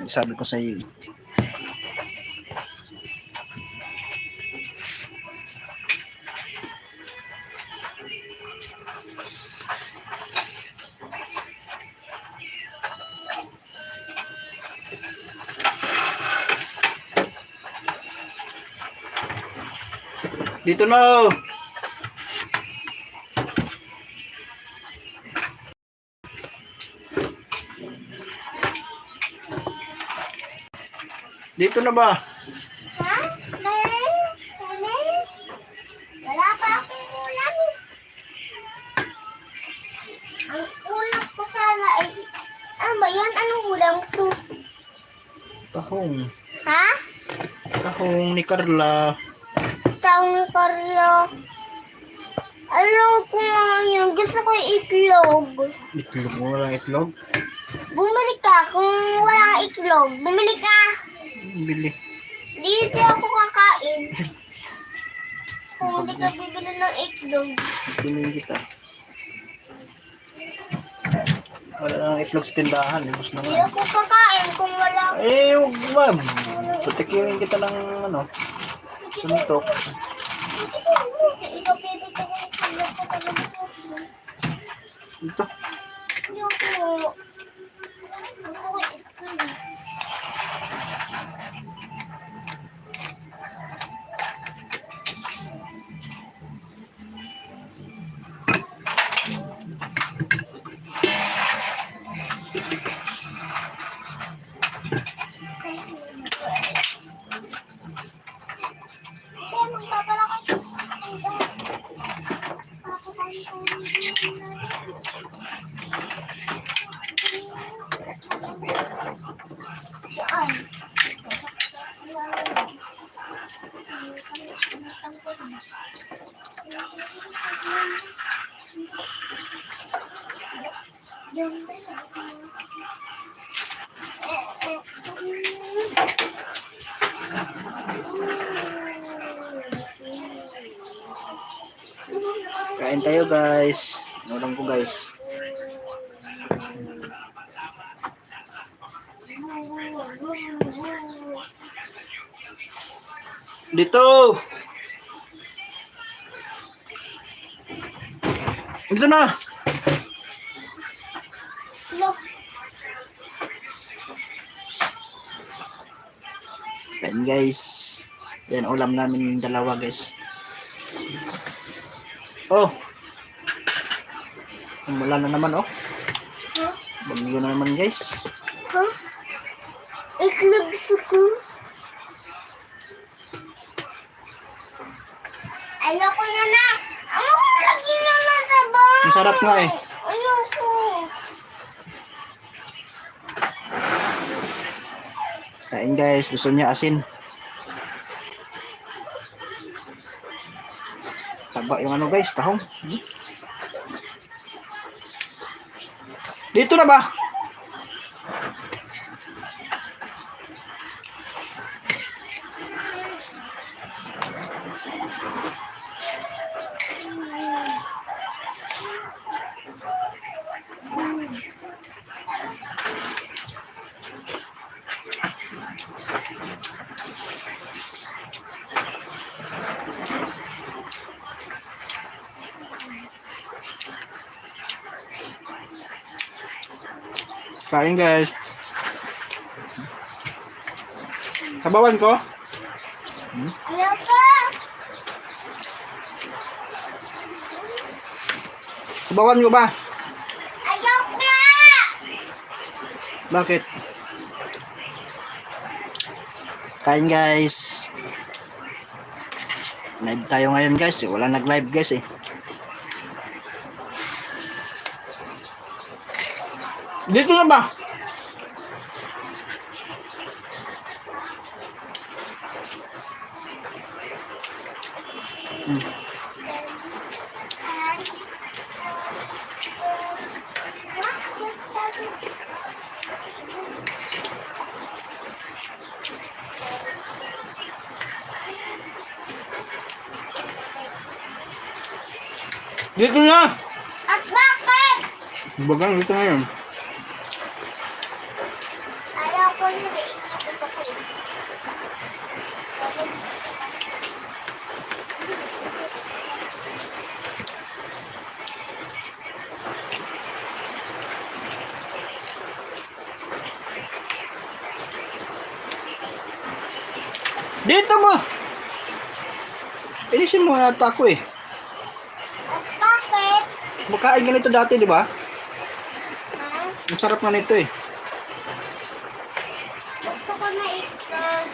Sabi ko sa iyo. Dito na. Dito na ba? Ha? Wala pa akong ulam. Ang ulam ko sana ay... Ano ba yan? Anong ulam ko? Tahong. Ha? Tahong ni Carla. Taong ni Carlo. Ano ko nga yun? Gusto ko itlog. Itlog mo, walang itlog? Bumili ka kung walang itlog. Bumili ka. Bili. Dito ako kakain. Kung hindi ka bibili ng itlog. Bili kita. Wala nang itlog sa tindahan. Ibus na Hindi nga. ako kakain kung wala. Eh, huwag ma'am. Patikirin kita ng ano. Suntok. Ikaw bibili ko ng itlog ko talaga. Ito. Hindi ako. Ako itlog. Kain tayo guys. Ulam ko guys. Dito. Dito na. Kain guys. Yan ulam namin yung dalawa guys. Oh. Wala na naman oh. Huh? Bagyo na naman guys. Ha? Itlog gusto ko. Ayoko na na. Ayoko na lagi na nasabay. Ang sarap nga eh. Ayoko. Kain guys. Gusto niya asin. Taba yung ano guys. Tahong. Dito na ba? Kain guys. Sabawan ko? Ayoko. Sabawan ko ba? Ayoko na. Bakit? Kain guys. Live tayo ngayon guys. Wala nag-live guys eh. Dito na ba? Dito na! At bakit? Bagang dito ngayon. Dito mo! Inisin mo yata ako eh. At bakit? Makain ganito dati, di ba? Ha? Ang sarap nga nito eh. Gusto ko na itlog.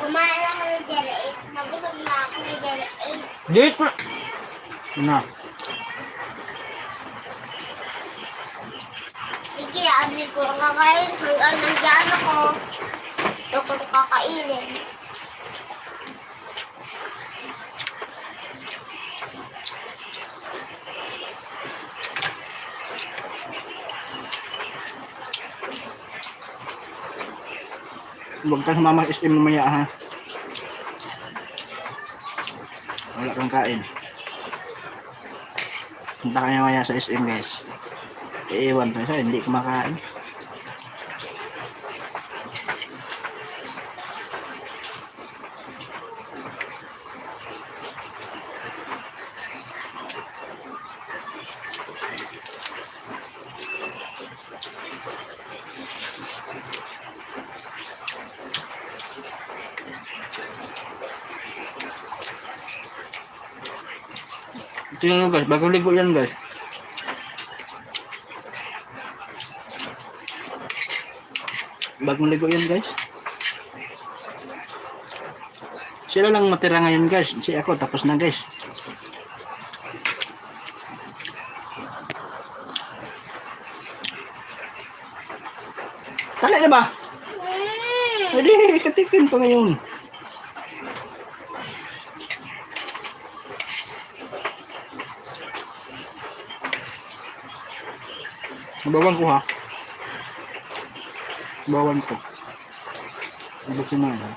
Kumain ako ng Jelly 8. Nabusog na ako ng Jelly 8. Dito! Na. Sige, hindi ko kakain hanggang nandiyan ako. Ito ko kakainin. Huwag ka sumama sa SM mamaya ha. Wala kang kain. Punta kayo mamaya sa SM guys. Iiwan ko siya, hindi kumakain. Tingnan nyo guys, bagong ligo yan guys. Bagong ligo yan guys. Sila lang matira ngayon guys. Si ako tapos na guys. Tali na ba? Hindi, katikin pa ngayon. Bawan ko ha. Bawan ko. Buksin mo ha.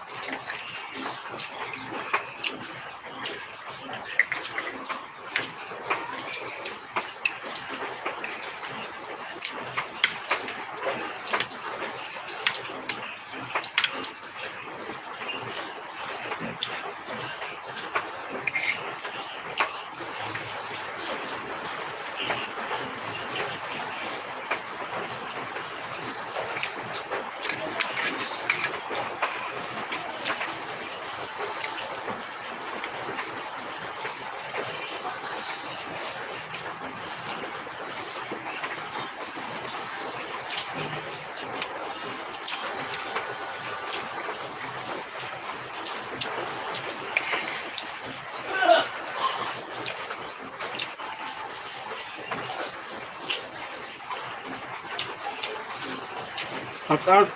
Out.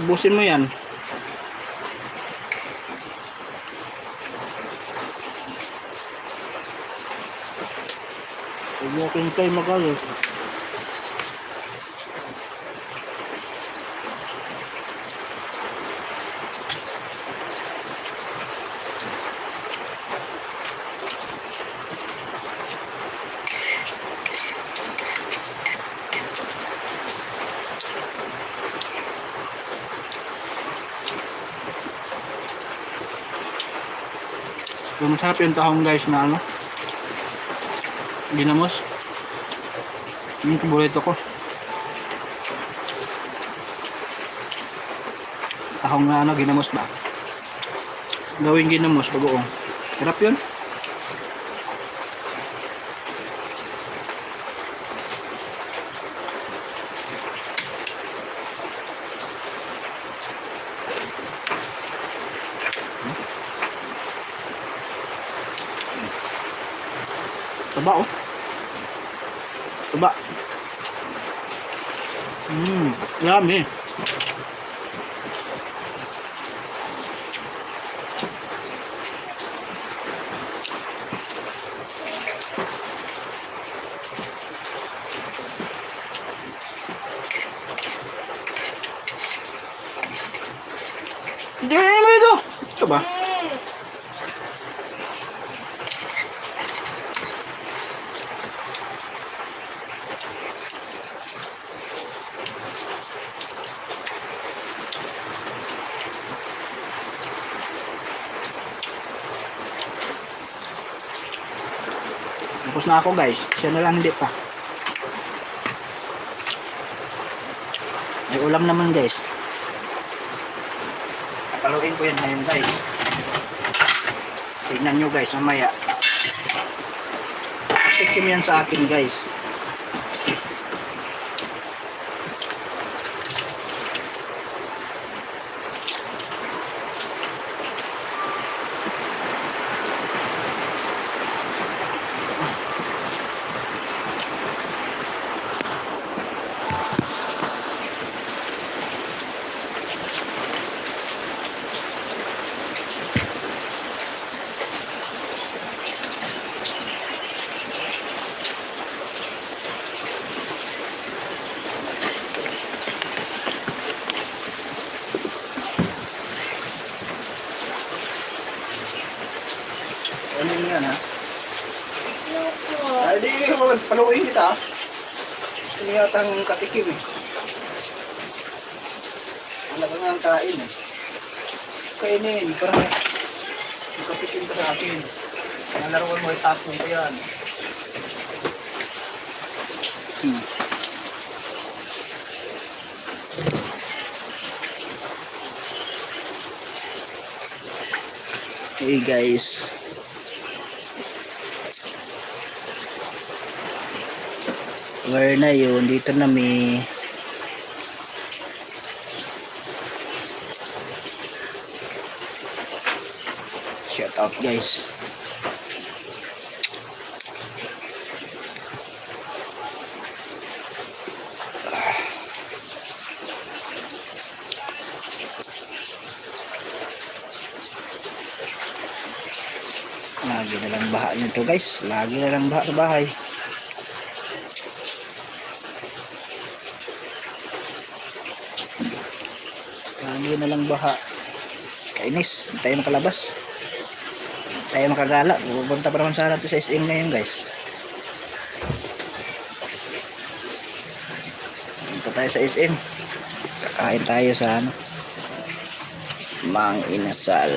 Ubusin mo yan. Walking time makalo. So, masarap yung tahong guys na ano, ginamos. Yung paborito ko. Tahong na ano, ginamos ba? Gawing ginamos, bagoong. Sarap yun. Taba oh. Taba. Yummy. Hindi mo ito. Ito ba? Tapos na ako guys. Siya na lang hindi pa. May ulam naman guys. Papaluin ko yan ngayon guys. Tignan nyo guys mamaya. Pasikim yan sa akin guys. Ano yan ha? Ay, di paluin kita. Ito yata ang katikim eh. Wala ka nga ang kain eh. Kainin, parang katikim ka sa akin. Nalaruan mo itapon ko yan. Hey guys. Where na yun? Dito na may shout out guys. Lagi na lang baha nito guys. Lagi na lang baha sa bahay. Lagi na lang baha. Kainis. Hindi tayo makalabas. Hindi tayo makagala. Pupunta pa naman sana ito sa SM ngayon guys. Punta tayo sa SM. Kakain tayo sa ano, Mang Inasal.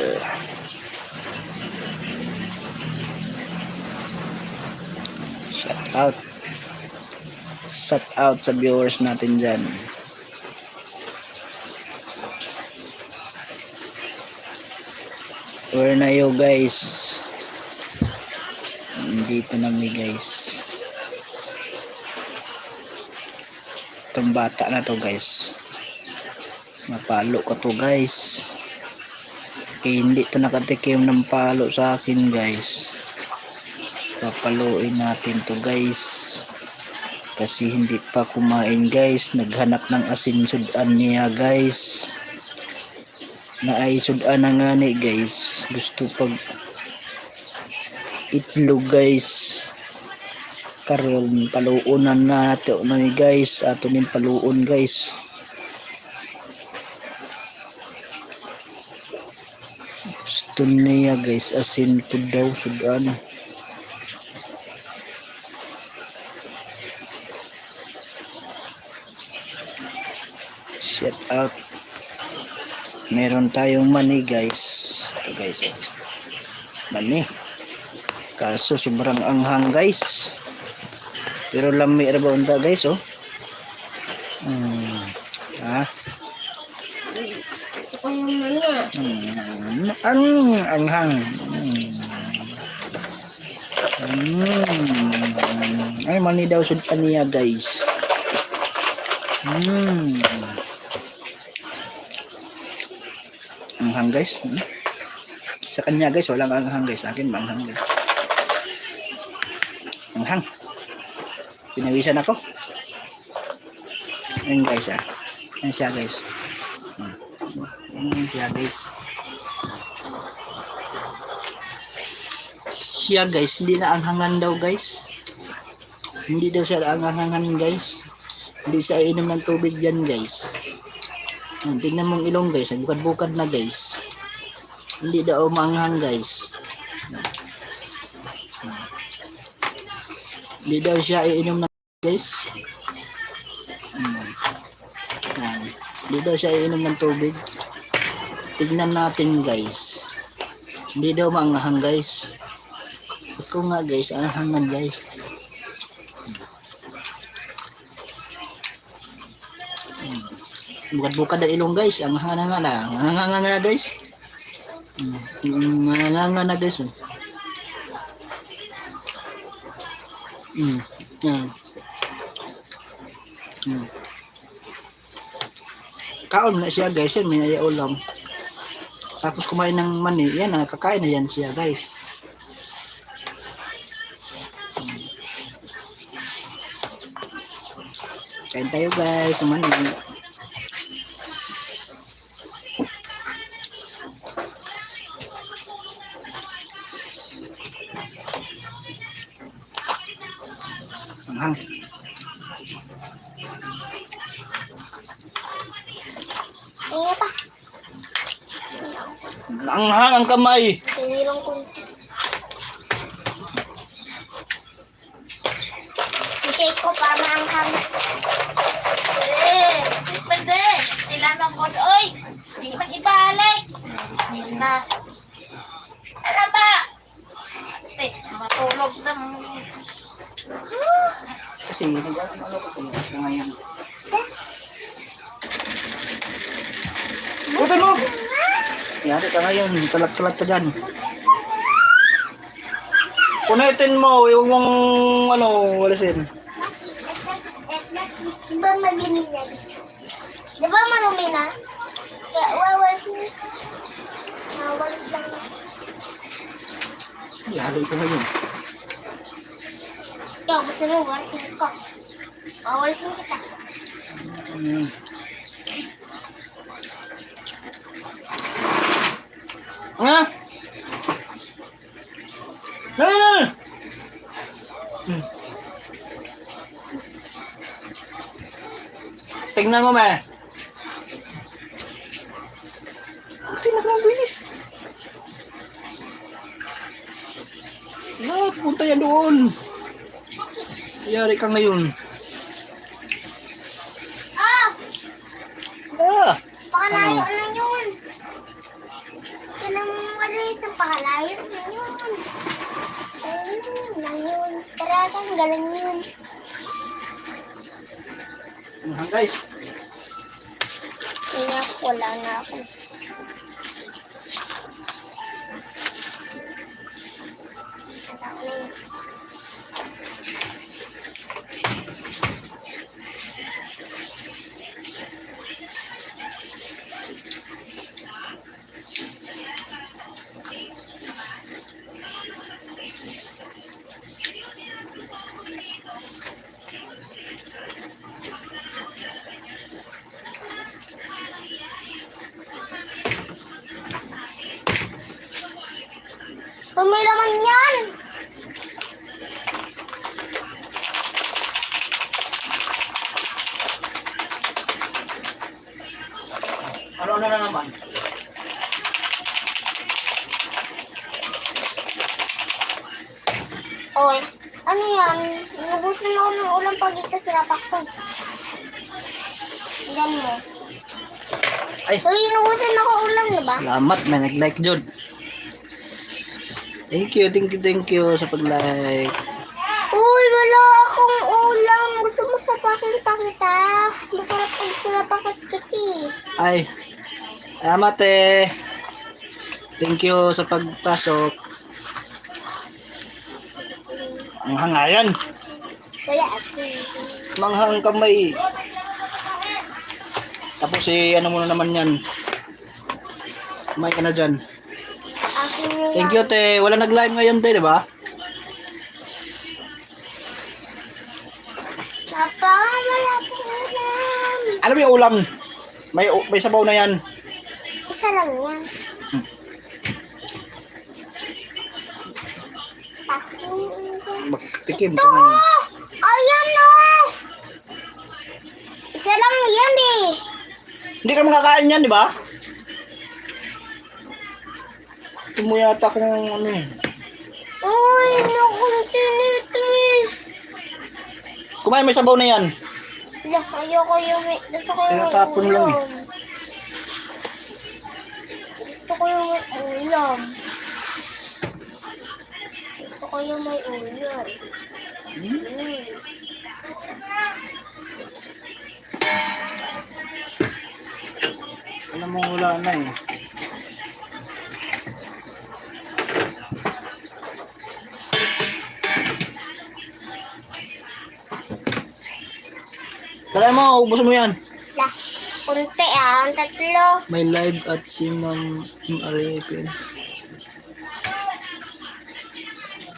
Shout out sa viewers natin dyan. Where na yo guys? Dito na mi guys. Itong bata na to guys. Mapalo ko to guys. Kaya hindi to nakatikim ng palo sa akin guys. Papaluin natin to guys. Kasi hindi pa kumain guys. Naghanap ng asin sudan niya guys. Na ay sudan na nga ni guys. Gusto pag itlog guys. Karon paluunan na natin ni guys. Ato nin paluon guys. Gusto niya guys. Asin to daw sudan. Shout out. Meron tayong mani guys. Ito guys. Mani. Kaso sobrang anghang guys. Pero lami ra ba unta guys oh. Ha? Anghang. Ay mani daw sud niya guys. Anghang guys. Sa kanya guys walang anghang guys. Sa akin manghang guys. Anghang. Pinawisan ako. Ayan guys ah. Ayan siya guys. Ayan siya guys. Siya guys. Hindi na anghangan daw guys. Hindi daw siya anghangan guys. Hindi siya inom ng tubig yan guys. Tingnan mong ilong guys, bukad-bukad na guys. Hindi daw maanghang guys. Hindi daw siya iinom ng guys. Hindi daw siya iinom ng tubig. Tingnan natin guys. Hindi daw maanghang guys. ko nga guys, ang hangan guys. Bukad-bukad ang ilong guys, ang hangan na guys. Hangan na guys. Yan. Kaon na siya guys, yan, may ulam. Tapos kumain ng mani, yan, nakakain na yan siya guys. Kain tayo guys, mani. Anghang. Ano pa? Anghang ang kamay. Tinilong ko. I-shake ko para maanghang. Pwede. Tinanong ko. Oy! Hindi ka ibalik. Yan na. Ano ba? Matulog na. Kasi nag-ano ko ngayon. Bukan mo! Yari ka ngayon, kalat-kalat ka dyan. Punetin mo, yung walisin. Di ba maginig na? Di ba marumi na? Wawalis na. Wawalis lang na. Yari ka ngayon. Ikaw, gusto mo wawalisin ko. Wawalisin kita. Nga? Tingnan mo, me. Pinakabilis. Punta yan doon. Yari ka ngayon. Pakalayo na yun. Kanang sa pakalayo na yun. Lang yun. Taragang galang yun. Guys. Wala na ako. May laman yan! Ano na naman? Oy, ano yan? Inubusin ako ng ulam pag ito sinapak ko. Yan mo. Ay. Uy, inubusin ako ulam, diba? Salamat, may nag-like dyan. Thank you sa pag-like. Uy, wala akong ulam. Gusto mo sapakin pa kita? Masarap pag sinapakit kitis. Ay, salamat eh. Thank you sa pagpasok. Ang hangayan. Wala ako. Manghang kamay. Tapos ano mo na naman yan. May ka na dyan. Akin na yan. Thank you te. Wala nag-live ngayon te, di ba? Papa, wala akong ulam. Ano ba yung ulam? May sabaw na yan. Isa lang yan. Magtikim Ito! ka ngayon. Ayan o! Isa lang yan eh. Hindi ka makakain yan, di ba? Ito mo yata kung ano eh. Uy, nakunti nito eh. Kumain, may sabaw na yan. Ayoko yung gusto ko yung Tinatapon lang eh. Gusto ko yung ulam. Gusto ko Ako yung may ulan. Alam mo wala na eh. Tara mo, ubos mo yan. La, kunti ang tatlo. May live at si Ma'am Arifin.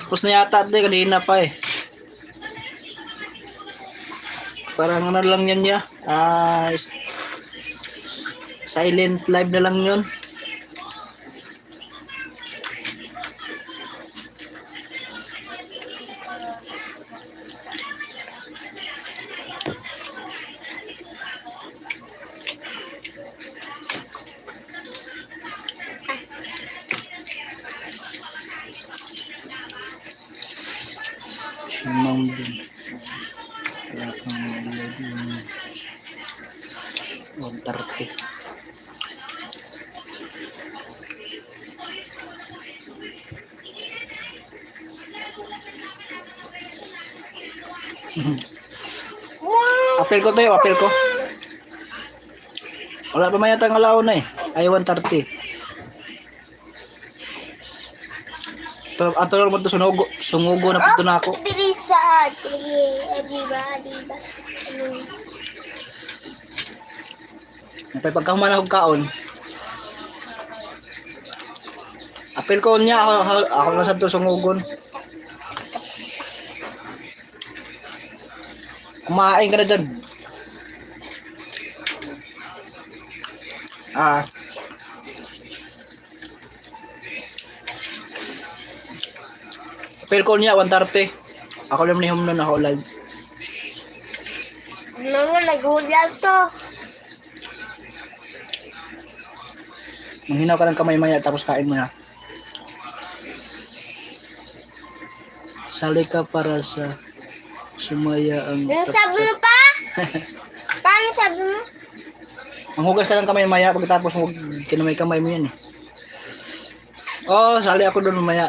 Tapos na yata ate, kanina pa eh. Parang ano lang yan niya. Silent live na lang yun. Si Ma'am din. Kaya kang live yung 130. Apel ko tayo, apel ko. Wala pa mayatang alaw na eh. Ay 130. Ang tulog mo ito sungugo na pito na ako. Bilisad. Diba? Napay pagkahuman ako kaon. Apel ko niya, ako na sa ito sungugon. Kumain ka na dyan. Apel ko niya, 130. Ako lang nihom nun, ako live. Ano, nagulat to. Manghinaw ka ng kamay maya tapos kain mo na. Sali ka para sa sumaya ang Yung sabi mo pa? Paano sabi mo? Manghugas ka ng kamay maya pagkatapos mo kinamay-kamay mo yan eh. Oh, sali ako doon mamaya.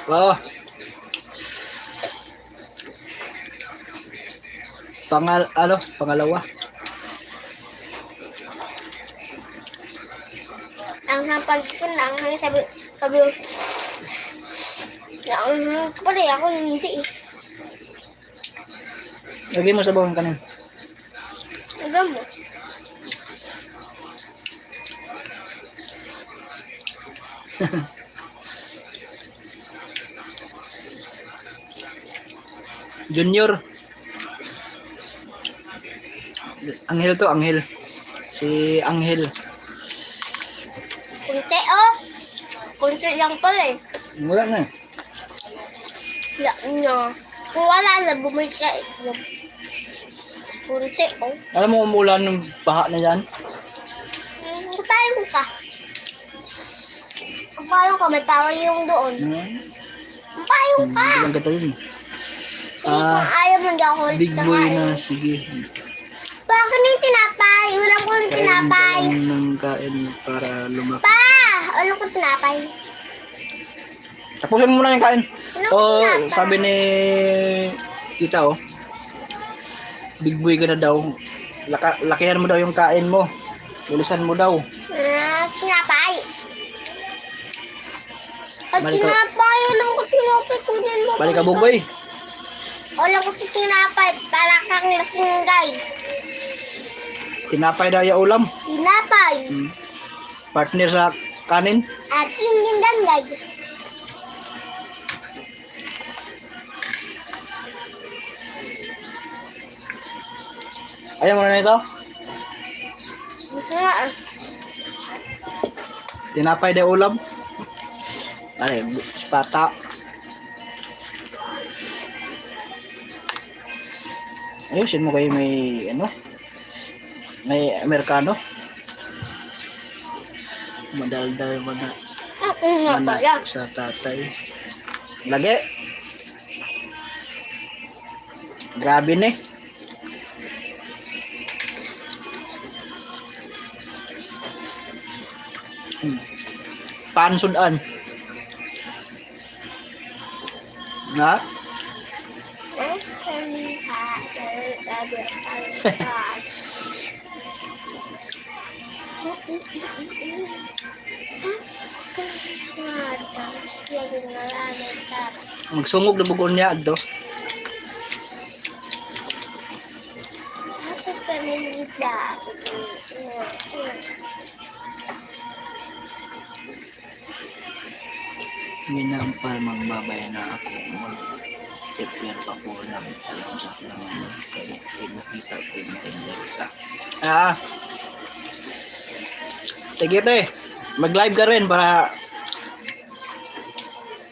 Oh. Pangalawa. Ang hapag ko na, ang sabi mo, pala ako hindi eh. Lagay mo sa bawang kanin. Alam mo? Junior. Anghel to, Anghel. Si Anghel. Kunti oh. Kunti lang pala eh. Wala na eh. Wala na. Kung wala na, bumalik ka eh. Kunti oh. Alam mo umulan ng baha na yan? Payong ka. Ang payong ka, may payong doon. Ang payong ka. Hindi lang kita yun. Kung ayaw mo, hindi ako ulit Big boy kakain. na, sige. Bakit yung tinapay? Wala ko yung tinapay. Kain ng kain para lumaki. Pa! Wala ko tinapay. Tapusin mo muna yung kain. Wala ko Oh, tinapay. sabi ni tita oh. Big boy ka na daw. Lakihan mo daw yung kain mo. Bilisan mo daw. Tinapay. Pag Balik ka- tinapay, wala ko tinapay. Kunin mo. Balik ka bugoy. Wala ko tinapay. Para kang lasinggay. Tinapay daw yung ulam. Tinapay. Partner sa kanin. At yung danggay. Ayaw mo na ito? Tinapay daw ulam. Ay, pata. Ayusin mo kayo may ano? May Amerikano. Madaldal mo na. Anak sa tatay. Lagi. Grabe ni. Pansudan. Ha? Magsungog na bugon niya adto. Minampal magbabay na ako. Mag-prepare pa po ng alam sa naman kaya nakita ko maganda. Sige te, mag-live ka rin para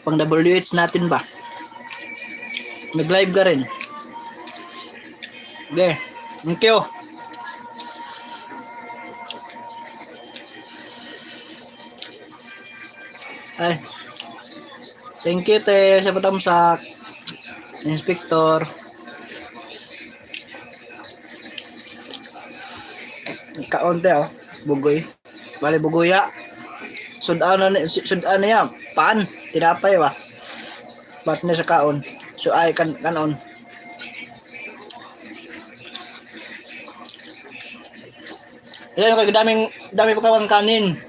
pang WH natin ba? Mag-live ka rin. Okay, thank you. Ay. Thank you te sa patamsak. Inspector. Kaon te oh. Bugoy. Bali bugoya. Sudan niya. Pan. Tinapay ba? Ba't niya sa kaon? So ay kanon. Yan kay dami pa kawang kanin.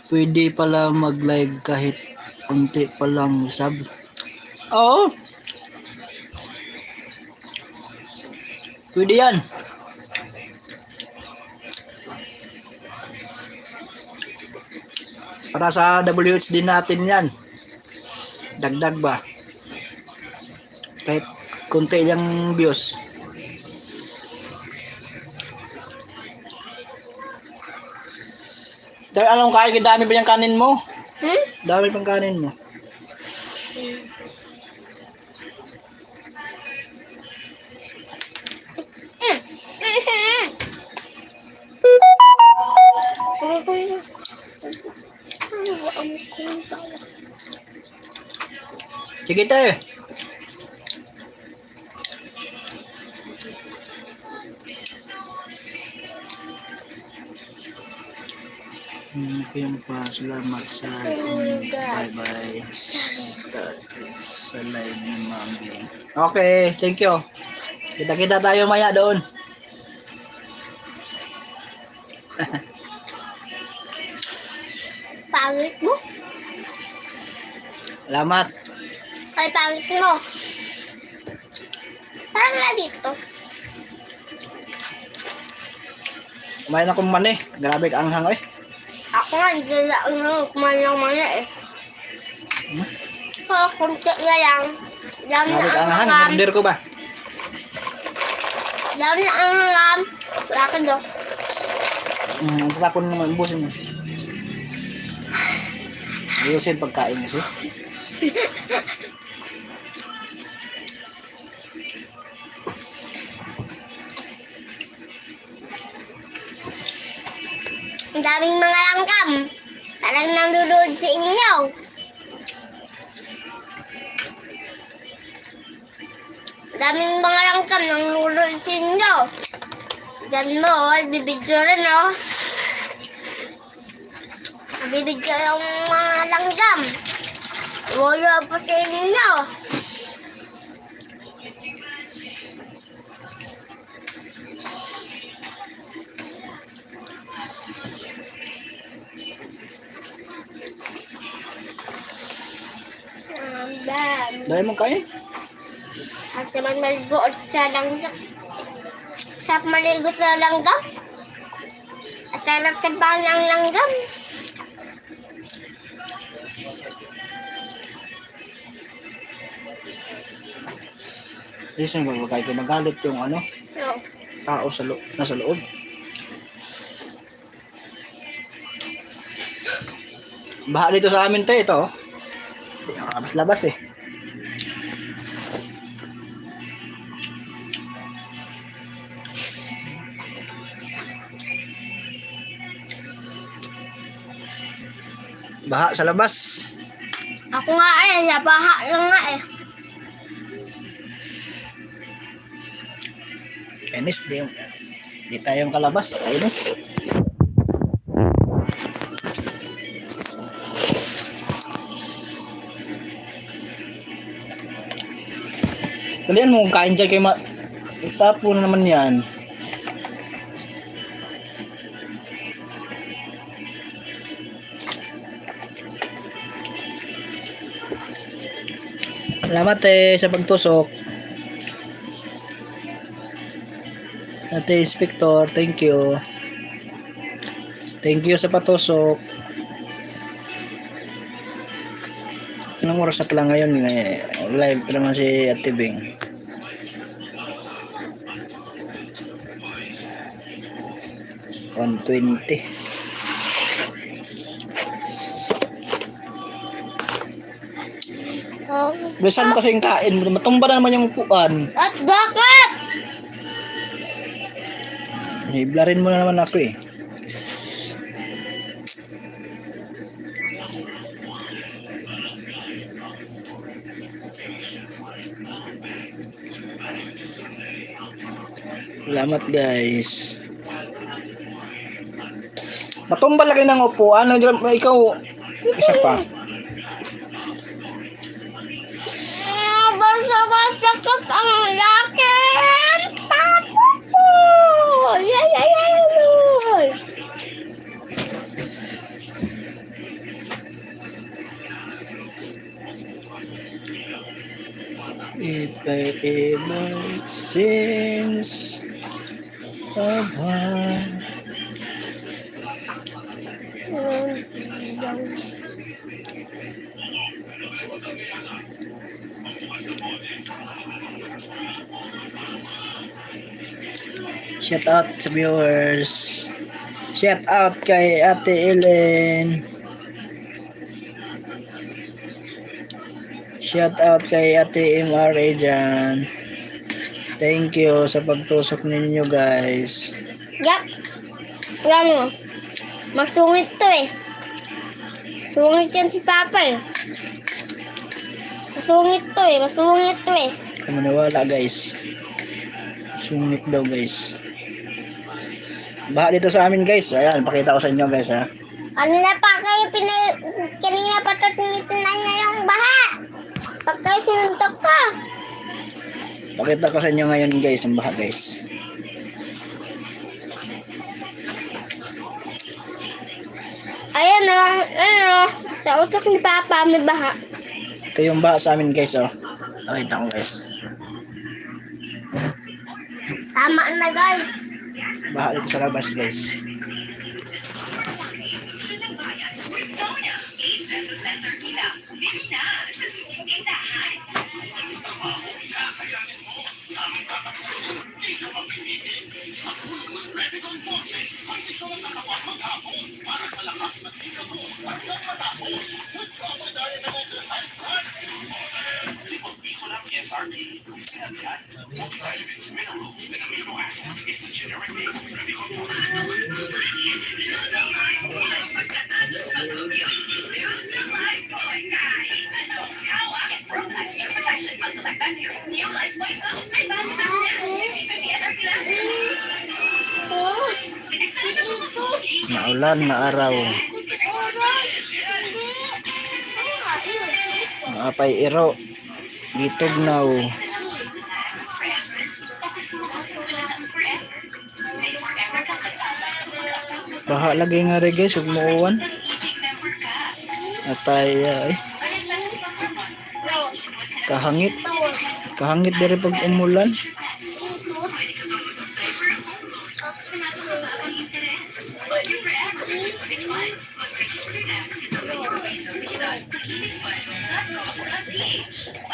Pwede pala mag-live kahit unti pa lang sub. Oo. Pwede yan. Para sa WH din natin yan. Dagdag ba? Kahit kunti yung views. Dahil alam kaya dami ba yung kanin mo? Dami pang kanin mo. Sige tayo. Kaya pa salamat sa bye-bye sa live ni Mami. Okay, thank you. Kita-kita tayo maya doon. Pangit mo? Salamat. Ay, pangit mo. Parang na dito. Kumain akong mani. Grabe ka anghang eh. Ako nga, hindi lang kumain lang muna eh. So, kunti na lang. Dami na Grabe ka ang anghang. lam. Order ko ba? Dami na ang lam. Wala ka do. Ang tapon naman. Busin mo. Ayusin pagkain kasi. Ang daming mga langgam. Parang nandudod sa inyo. Ang daming mga langgam nandudod sa inyo. Diyan mo, bibidyo rin oh. Bibidyo yung mga langgam. Wala pa sa inyo. Dahil mong kain? At sa maligo sa langgam. Sa maligo sa langgam. At sarap sa ng langgam. Listen, magkakain ko. Magalit yung ano, No. tao sa nasa loob. Baha dito sa amin tayo ito. Hindi nakakabas-labas eh. Baha sa labas. Ako nga eh, nabaha lang nga eh. Enes, di tayong kalabas. Enes. Dalian mo kung kain dyan kay itapo na naman yan. Salamat sa pagtusok. Ate Inspector, thank you. Thank you sa patusok. Anong oras na pala ngayon? Live pa naman si Ate Bing. On 20. Bisan mo kasing kain, matumba na naman yung upuan. At bakit? Iblarin mo na naman ako eh. Salamat guys. Matumba lagi ng upuan. Ikaw, isa pa. Basta-basta ang laki. Tapo. Yay. If I ever exchange of heart. Shout out sa viewers. Shout out kay Ate Ellen. Shout out kay Ate MRA dyan. Thank you sa pagtusok ninyo guys. Yap. Yan mo. Masungit to eh. Sungit yan si Papa eh. Masungit to eh. Maniwala guys. Sungit daw guys. Baha dito sa amin guys. Ayan, pakita ko sa inyo guys ha. Ano na pa kayo kanina pa tinitinay na yung baha. Pag kayo sinuntok ka. Pakita ko sa inyo ngayon guys ang baha guys. Ayan o. Sa utak ni Papa may baha. Ito yung baha sa amin guys oh. Pakita ko guys. Tama na guys. Baha dito sa labas guys. Maulan na araw. Maapay iro. Gitugnaw. Baha lagi nga rin guys, huwag muuwan. Atay kahangit. Kahangit dari pag umulan.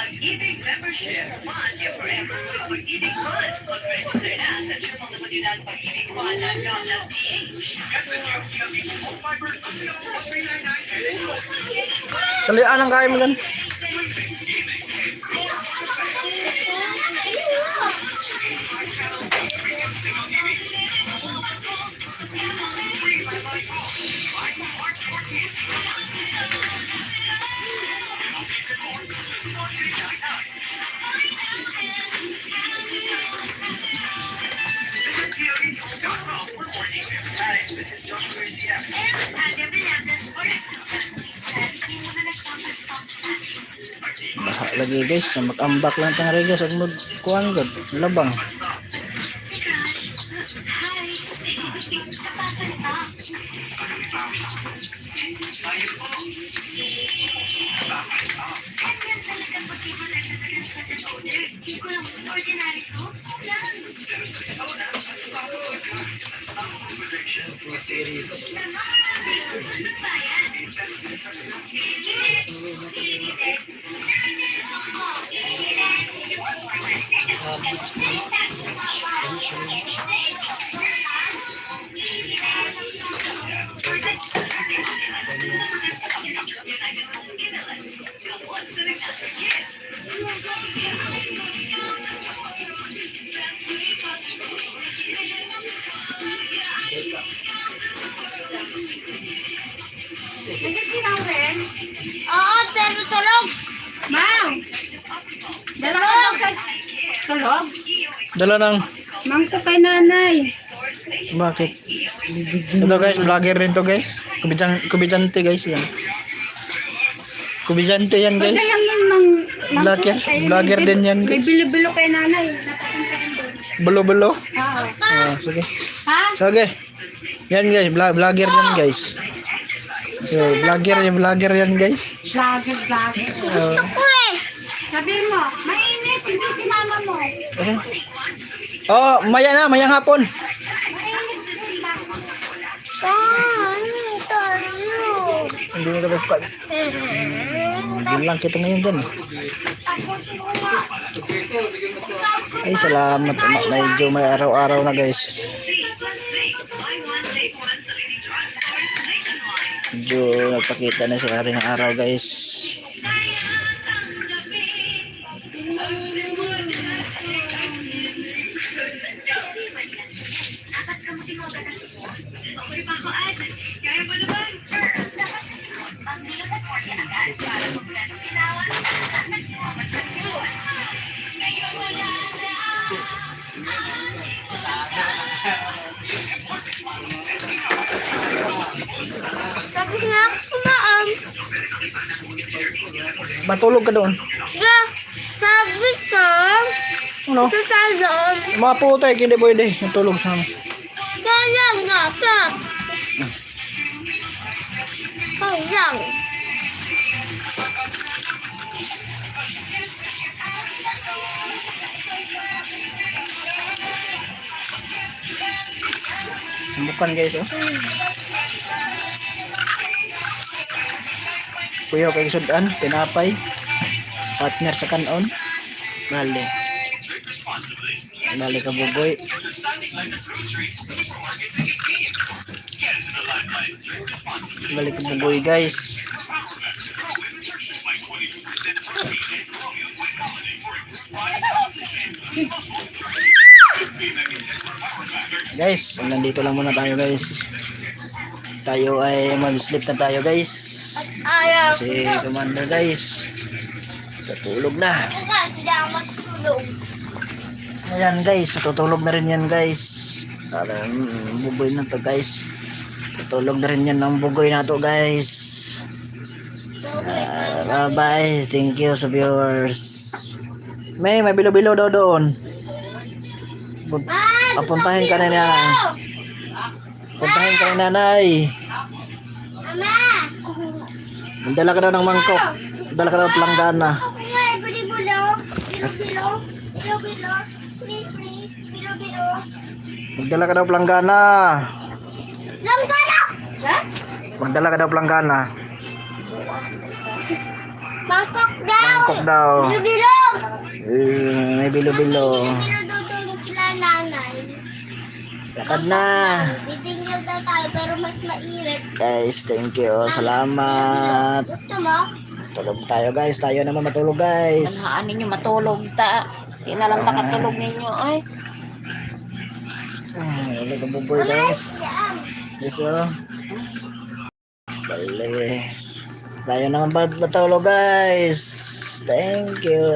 Pag-ibig membership, fun your forever with Pag-ibig Fun. Mag-register na sa www.pag-ibigfun.com.ph. Kalian ang kaya mo lang. lagi guys, mag-ambak lang tang regas at kuhan gud, labang. Oo, pero tulog. Mang! Dala ka daw kay... Tulog? Dala nang Mangko kay nanay. bakit? Ito guys, vlogger rin to guys. Kubidyante guys yan. Kubidyante yan guys. Pwede lang yun, mang... Vlogger, vlogger din yan May guys. bilo-bilo kay nanay. Napapunta rin doon. Bulo-bulo. Oo. Sige. Ha? Sige. Yan guys, vlogger yan guys. Yo, vlogger yan guys. Vlogger. Ako eh. Sabi mo, mainit, hindi si mama mo. Okay. Oh, mayang hapon. Mainit din ba? Ano tayo? Hindi na tapos pa. Yun lang kita ngayon dyan. Ay, salamat. Medyo may araw-araw na guys. Medyo nagpakita na sa rin ng araw guys. Tapos na ako kumaan. Matulog ka doon. Yeah, sabi ko, Ano? sa salon, Mga putek, hindi pwede. Matulog sa amin. kaya nga, sa. Kaya. Sambukan guys oh. Kuya kay sudan, tinapay. Partner sa kanon. Bali. Bali ka buboy. Bali ka buboy guys. Guys, nandito lang muna tayo guys. Tayo ay mag-sleep na tayo guys. Ayaw. Si Commander guys. Tutulog na. Kasi ako matulog. Ayan guys, tutulog na rin yan guys. Buboy na to guys. Tutulog na rin yan ng buboy na to guys. Bye bye. Thank you sa viewers. May bilo-bilo daw doon. Papuntahin ka na nanay. Puntahin ka na nanay. Mama! Magdala ka daw ng mangkok. Magdala ka daw ng planggana. Ako nga, bilo-bilo. Bilo-bilo. Bilo-bilo. Please, please. Bilo-bilo. Magdala ka daw planggana. Langgana! Ha? Magdala ka daw planggana. Mangkok daw! Mangkok daw. Bilo-bilo! May bilo-bilo. Bilo daw tulog sila nanay. Lakad na. Titingnan daw tayo pero mas mainit. Guys, thank you. Salamat. Gusto mo? Tulog tayo guys. Tayo naman matulog guys. Haan ninyo matulog ta. Di na lang nakatulog ninyo. Ay, Wala ka buboy guys. Yes oh. Bale. Tayo naman matulog guys. Thank you.